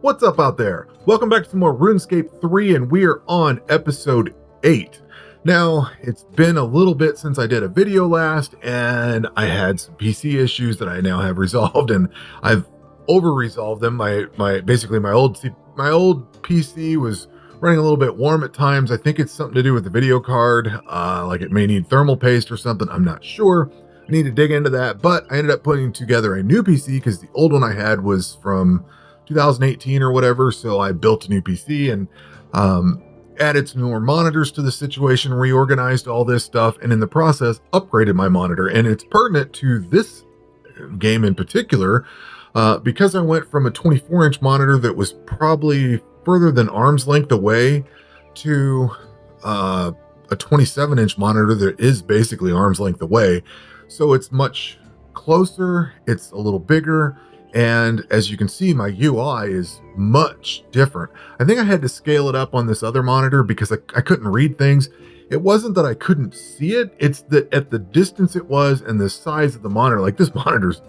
What's up out there? Welcome back to some more Runescape 3, and we are on episode 8. Now, it's been a little bit since I did a video last, and I had some PC issues that I now have resolved, and I've over-resolved them. Basically my old PC was running a little bit warm at times. I think it's something to do with the video card, like it may need thermal paste or something. I'm not sure. I need to dig into that, but I ended up putting together a new PC because the old one I had was from 2018 or whatever. So I built a new PC and added some more monitors to the situation, reorganized all this stuff, and in the process upgraded my monitor. And it's pertinent to this game in particular because I went from a 24-inch monitor that was probably further than arm's length away to a 27-inch monitor that is basically arm's length away. So it's much closer, it's a little bigger, and as you can see, my UI is much different. I think I had to scale it up on this other monitor because I couldn't read things. It wasn't that I couldn't see it, it's that at the distance it was and the size of the monitor, like this monitor's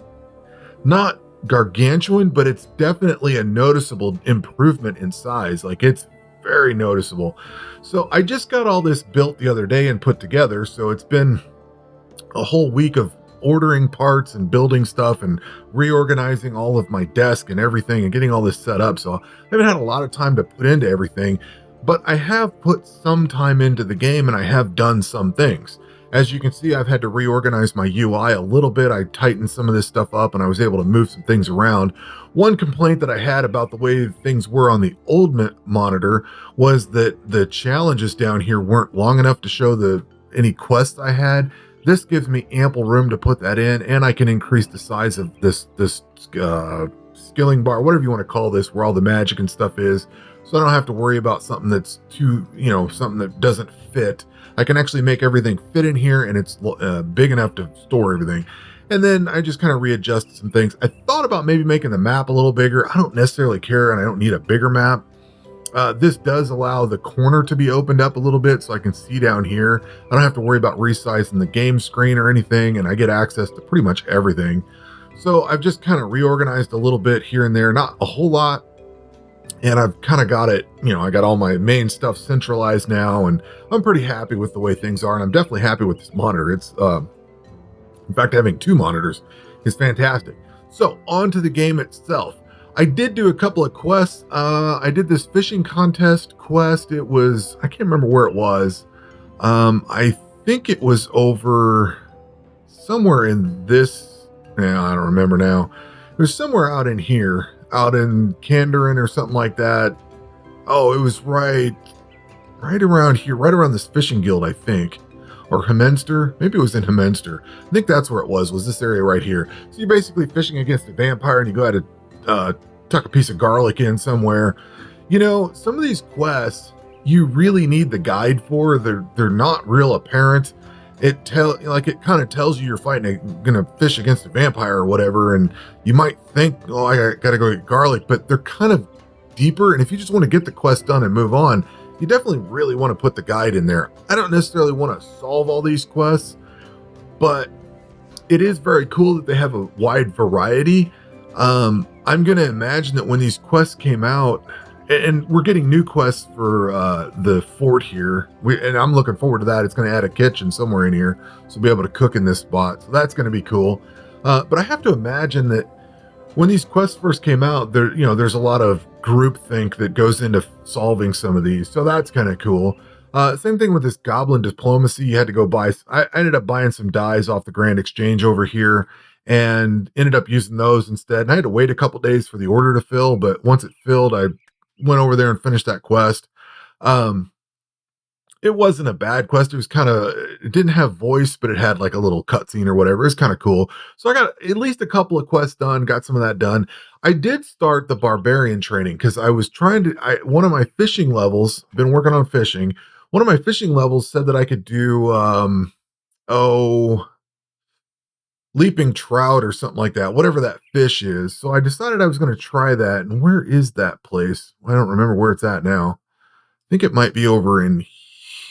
not gargantuan, but it's definitely a noticeable improvement in size. Like it's very noticeable. So I just got all this built the other day and put together. So it's been a whole week of ordering parts and building stuff and reorganizing all of my desk and everything and getting all this set up. So I haven't had a lot of time to put into everything, but I have put some time into the game and I have done some things. As you can see, I've had to reorganize my UI a little bit. I tightened some of this stuff up and I was able to move some things around. One complaint that I had about the way things were on the old monitor was that the challenges down here weren't long enough to show any quests I had. This gives me ample room to put that in, and I can increase the size of this skilling bar, whatever you want to call this, where all the magic and stuff is. So I don't have to worry about something that's too, something that doesn't fit. I can actually make everything fit in here, and it's big enough to store everything. And then I just kind of readjust some things. I thought about maybe making the map a little bigger. I don't necessarily care, and I don't need a bigger map. This does allow the corner to be opened up a little bit so I can see down here. I don't have to worry about resizing the game screen or anything, and I get access to pretty much everything. So I've just kind of reorganized a little bit here and there, not a whole lot. And I've kind of got it, I got all my main stuff centralized now, and I'm pretty happy with the way things are. And I'm definitely happy with this monitor. It's, in fact, having two monitors is fantastic. So on to the game itself. I did do a couple of quests. I did this fishing contest quest. It was, I can't remember where it was. I think it was over somewhere in this, I don't remember now. It was somewhere out in here, out in Kandarin or something like that. Oh, it was right around here, right around this fishing guild, I think. Or Hemenster. Maybe it was in Hemenster. I think that's where it was this area right here. So you're basically fishing against a vampire and you go at tuck a piece of garlic in somewhere. Some of these quests you really need the guide for. They're not real apparent. It kind of tells you you're gonna fish against a vampire or whatever, and you might think, oh, I gotta go get garlic, but they're kind of deeper. And if you just want to get the quest done and move on, you definitely really want to put the guide in there. I don't necessarily want to solve all these quests, but it is very cool that they have a wide variety. I'm going to imagine that when these quests came out, and we're getting new quests for the fort here, and I'm looking forward to that. It's going to add a kitchen somewhere in here, so we'll be able to cook in this spot. So that's going to be cool. But I have to imagine that when these quests first came out, there's a lot of groupthink that goes into solving some of these. So that's kind of cool. Same thing with this goblin diplomacy. You had to go buy. I ended up buying some dyes off the Grand Exchange over here, and ended up using those instead. And I had to wait a couple days for the order to fill, but once it filled, I went over there and finished that quest. It wasn't a bad quest. It was it didn't have voice, but it had like a little cutscene or whatever. It's kind of cool. So I got at least a couple of quests done, got some of that done. I did start the barbarian training because I was one of my fishing levels, been working on fishing. One of my fishing levels said that I could do, leaping trout or something like that, whatever that fish is. So I decided I was going to try that. And where is that place? I don't remember where it's at now. I think it might be over in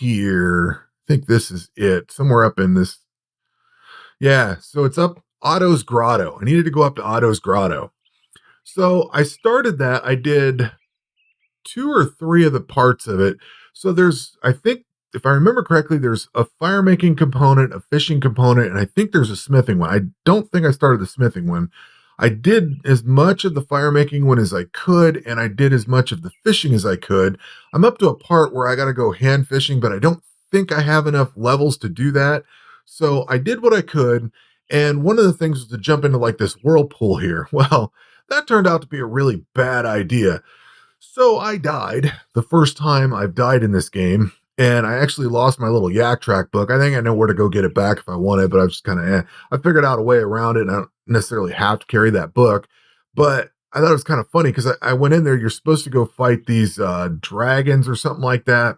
here. I think this is it. Somewhere up in this. Yeah. So it's up Otto's Grotto. I needed to go up to Otto's Grotto. So I started that. I did 2 or 3 of the parts of it. So there's I think if I remember correctly, there's a fire making component, a fishing component, and I think there's a smithing one. I don't think I started the smithing one. I did as much of the fire making one as I could, and I did as much of the fishing as I could. I'm up to a part where I got to go hand fishing, but I don't think I have enough levels to do that. So I did what I could, and one of the things was to jump into like this whirlpool here. Well, that turned out to be a really bad idea. So I died the first time I've died in this game, and I actually lost my little Yak Track book. I think I know where to go get it back if I want it, but I've just kind of, I figured out a way around it, and I don't necessarily have to carry that book. But I thought it was kind of funny because I went in there. You're supposed to go fight these dragons or something like that,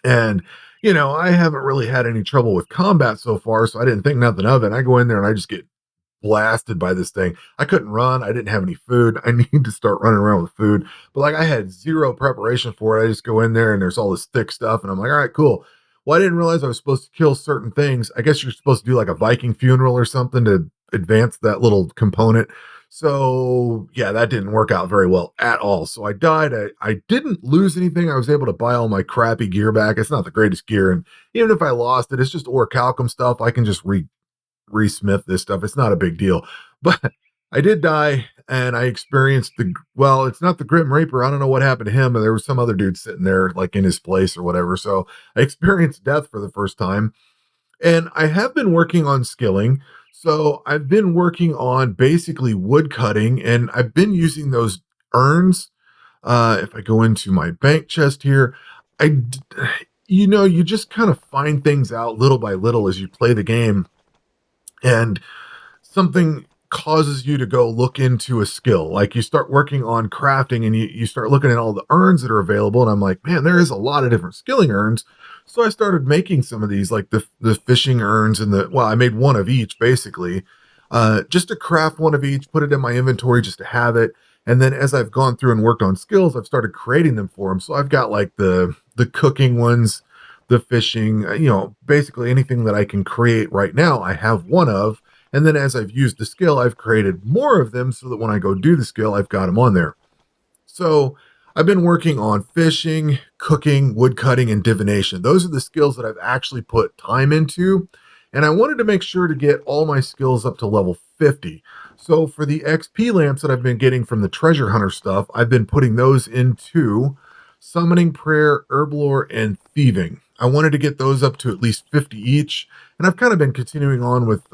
and I haven't really had any trouble with combat so far, so I didn't think nothing of it. I go in there and I just get blasted by this thing. I couldn't run. I didn't have any food. I need to start running around with food. But like I had zero preparation for it. I just go in there and there's all this thick stuff. And I'm like, all right, cool. Well, I didn't realize I was supposed to kill certain things. I guess you're supposed to do like a Viking funeral or something to advance that little component. So yeah, that didn't work out very well at all. So I died. I didn't lose anything. I was able to buy all my crappy gear back. It's not the greatest gear. And even if I lost it, it's just orichalcum stuff. I can just resmith this stuff. It's not a big deal. But I did die and I experienced it's not the Grim Reaper. I don't know what happened to him. But there was some other dude sitting there like in his place or whatever. So I experienced death for the first time. And I have been working on skilling. So I've been working on basically wood cutting and I've been using those urns. If I go into my bank chest here, I, you just kind of find things out little by little as you play the game, and something causes you to go look into a skill. Like you start working on crafting and you start looking at all the urns that are available. And I'm like, man, there is a lot of different skilling urns. So I started making some of these, like the fishing urns and I made one of each basically, just to craft one of each, put it in my inventory just to have it. And then as I've gone through and worked on skills, I've started creating them for them. So I've got like the cooking ones, the fishing, basically anything that I can create right now, I have one of. And then as I've used the skill, I've created more of them so that when I go do the skill, I've got them on there. So I've been working on fishing, cooking, wood cutting, and divination. Those are the skills that I've actually put time into. And I wanted to make sure to get all my skills up to level 50. So for the XP lamps that I've been getting from the treasure hunter stuff, I've been putting those into summoning, prayer, herblore, and thieving. I wanted to get those up to at least 50 each. And I've kind of been continuing on with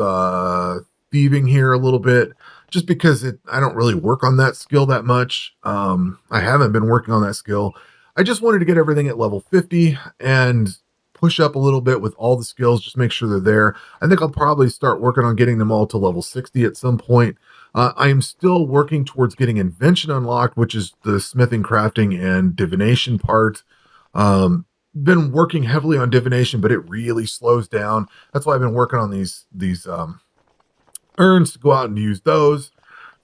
thieving here a little bit, just because I don't really work on that skill that much. I haven't been working on that skill. I just wanted to get everything at level 50 and push up a little bit with all the skills, just make sure they're there. I think I'll probably start working on getting them all to level 60 at some point. I am still working towards getting invention unlocked, which is the smithing, crafting, and divination part. Been working heavily on divination, but it really slows down. That's why I've been working on these urns to go out and use those.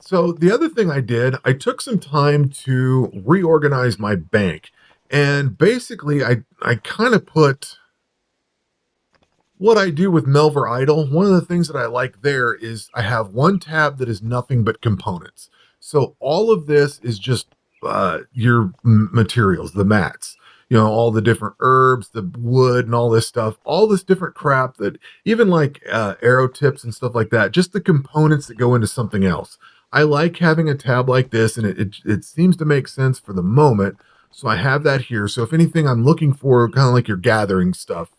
So the other thing I did, I took some time to reorganize my bank. And basically I kind of put what I do with Melver Idle. One of the things that I like there is I have one tab that is nothing but components. So all of this is just your materials, the mats, all the different herbs, the wood and all this stuff, all this different crap that even like arrow tips and stuff like that, just the components that go into something else. I like having a tab like this, and it seems to make sense for the moment. So I have that here. So if anything I'm looking for, kind of like your gathering stuff,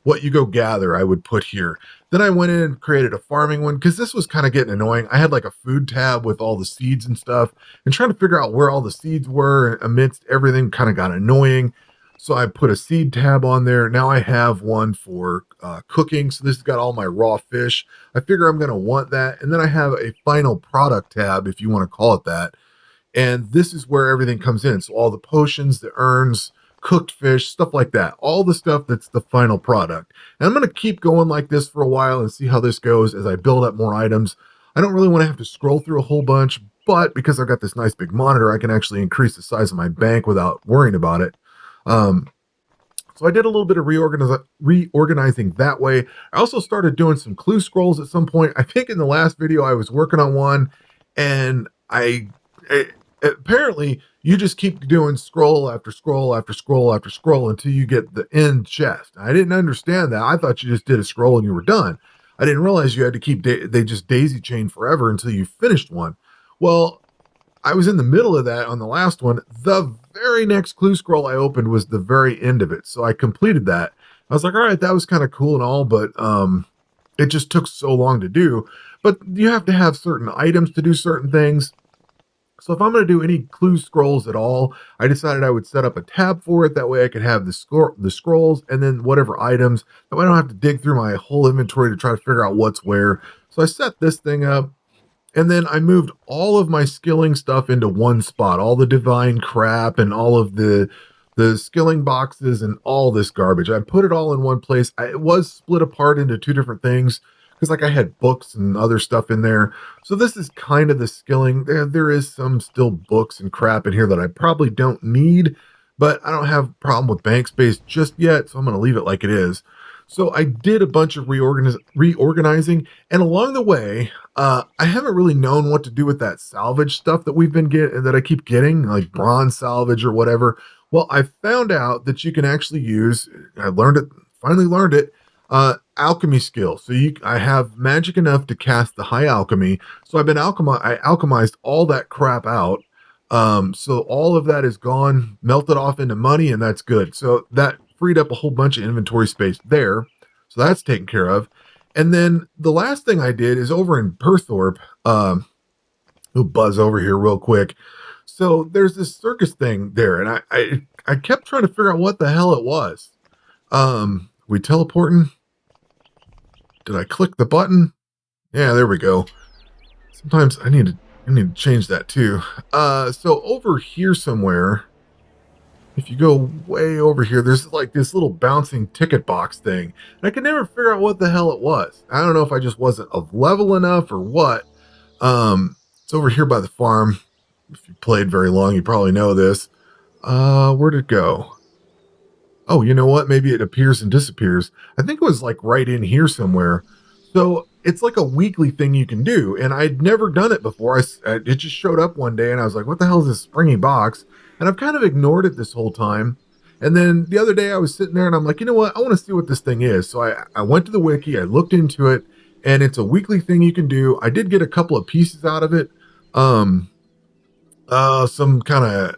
what you go gather, I would put here. Then I went in and created a farming one because this was kind of getting annoying. I had like a food tab with all the seeds and stuff, and trying to figure out where all the seeds were amidst everything kind of got annoying. So I put a seed tab on there. Now I have one for cooking. So this has got all my raw fish. I figure I'm going to want that. And then I have a final product tab, if you want to call it that. And this is where everything comes in. So all the potions, the urns, cooked fish, stuff like that. All the stuff that's the final product. And I'm going to keep going like this for a while and see how this goes as I build up more items. I don't really want to have to scroll through a whole bunch, but because I've got this nice big monitor, I can actually increase the size of my bank without worrying about it. So I did a little bit of reorganizing that way. I also started doing some clue scrolls at some point. I think in the last video I was working on one and I a- apparently you just keep doing scroll after scroll after scroll after scroll until you get the end chest. I didn't understand that. I thought you just did a scroll and you were done. I didn't realize you had to keep they just daisy chain forever until you finished one. Well, I was in the middle of that on the last one. The very next clue scroll I opened was the very end of it. So I completed that. I was like, all right, that was kind of cool and all, but it just took so long to do. But you have to have certain items to do certain things. So if I'm going to do any clue scrolls at all, I decided I would set up a tab for it. That way I could have the scrolls and then whatever items. That way I don't have to dig through my whole inventory to try to figure out what's where. So I set this thing up. And then I moved all of my skilling stuff into one spot, all the divine crap and all of the skilling boxes and all this garbage. I put it all in one place. It was split apart into two different things because like I had books and other stuff in there. So this is kind of the skilling. There is some still books and crap in here that I probably don't need, but I don't have a problem with bank space just yet, so I'm going to leave it like it is. So I did a bunch of reorganizing, and along the way, I haven't really known what to do with that salvage stuff that we've been getting, that I keep getting, like bronze salvage or whatever. Well, I found out that you can actually use. I learned it. Finally learned it. Alchemy skill. So I have magic enough to cast the high alchemy. So I alchemized all that crap out. So all of that is gone, melted off into money, and that's good. So that freed up a whole bunch of inventory space there. So that's taken care of. And then the last thing I did is over in Perthorpe. We'll buzz over here real quick. So there's this circus thing there, and I kept trying to figure out what the hell it was. We teleporting? Did I click the button? Yeah, there we go. Sometimes I need to change that too. So over here somewhere, if you go way over here, there's like this little bouncing ticket box thing. And I could never figure out what the hell it was. I don't know if I just wasn't of level enough or what. It's over here by the farm. If you played very long, you probably know this. Where'd it go? Oh, you know what? Maybe it appears and disappears. I think it was like right in here somewhere. So it's like a weekly thing you can do. And I'd never done it before. It just showed up one day and I was like, what the hell is this springy box? And I've kind of ignored it this whole time. And then the other day I was sitting there and I'm like, you know what? I want to see what this thing is. So I went to the wiki, I looked into it, and it's a weekly thing you can do. I did get a couple of pieces out of it. Some kind of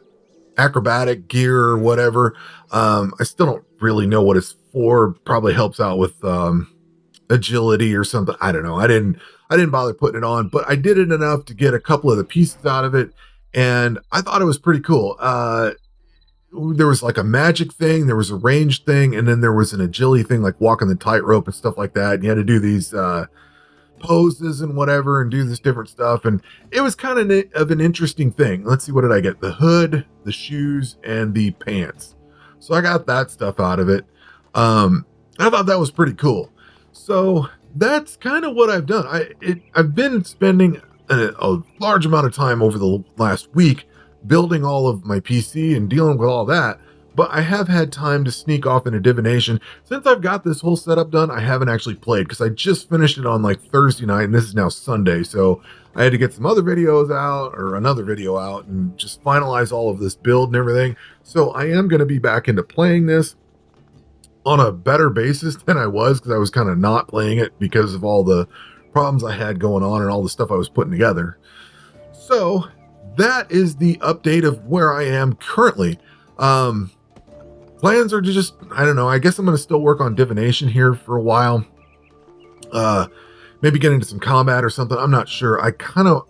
acrobatic gear or whatever. I still don't really know what it's for. Probably helps out with agility or something. I don't know. I didn't bother putting it on, but I did it enough to get a couple of the pieces out of it, and I thought it was pretty cool. There was like a magic thing, there was a range thing, and then there was an agility thing, like walking the tightrope and stuff like that. And you had to do these poses and whatever and do this different stuff, and it was kind of an interesting thing. Let's see, what did I get? The hood, the shoes, and the pants. So I got that stuff out of it. I thought that was pretty cool. So that's kind of what I've done. I've been spending a large amount of time over the last week building all of my PC and dealing with all that, but I have had time to sneak off into divination. Since I've got this whole setup done, I haven't actually played because I just finished it on like Thursday night, and this is now Sunday. So I had to get some other videos out, or another video out, and just finalize all of this build and everything. So I am going to be back into playing this on a better basis than I was, because I was kind of not playing it because of all the problems I had going on and all the stuff I was putting together. So that is the update of where I am currently. Plans are to just, I don't know, I guess I'm going to still work on divination here for a while. Maybe get into some combat or something. I'm not sure. I'm kind of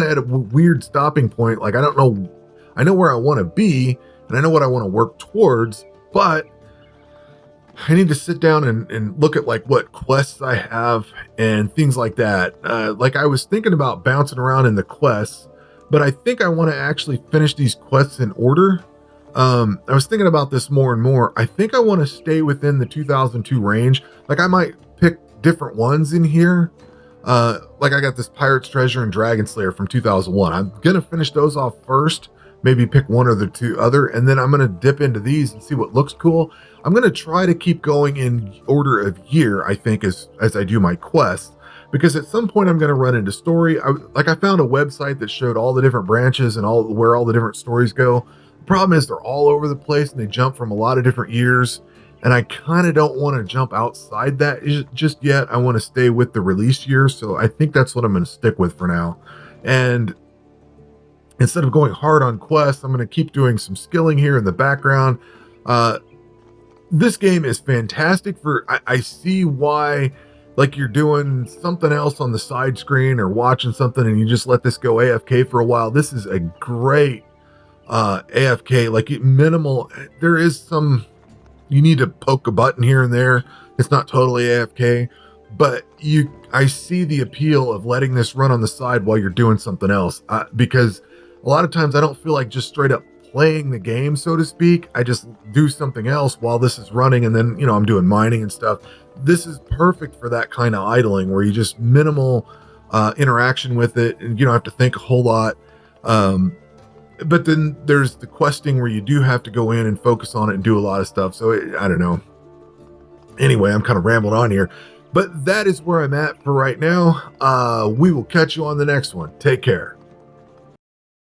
at a weird stopping point. Like, I don't know. I know where I want to be and I know what I want to work towards, but I need to sit down and look at like what quests I have and things like that. Like, I was thinking about bouncing around in the quests, but I think I want to actually finish these quests in order. I was thinking about this more and more. I think I want to stay within the 2002 range. Like, I might pick different ones in here. Like, I got this Pirate's Treasure and Dragon Slayer from 2001. I'm going to finish those off first. Maybe pick one or the two other, and then I'm going to dip into these and see what looks cool. I'm going to try to keep going in order of year, I think, as I do my quests. because at some point I'm going to run into story. I found a website that showed all the different branches and where all the different stories go. The problem is they're all over the place and they jump from a lot of different years. And I kind of don't want to jump outside that just yet. I want to stay with the release year. So I think that's what I'm going to stick with for now. And instead of going hard on quests, I'm going to keep doing some skilling here in the background. This game is fantastic for, I see why, like, you're doing something else on the side screen or watching something and you just let this go AFK for a while. This is a great AFK, like minimal. There is some, you need to poke a button here and there. It's not totally AFK, but I see the appeal of letting this run on the side while you're doing something else, because a lot of times I don't feel like just straight up playing the game, so to speak. I just do something else while this is running, and then, I'm doing mining and stuff. This is perfect for that kind of idling where you just minimal interaction with it, and you don't have to think a whole lot. But then there's the questing where you do have to go in and focus on it and do a lot of stuff. So I don't know. Anyway, I'm kind of rambling on here, but that is where I'm at for right now. We will catch you on the next one. Take care.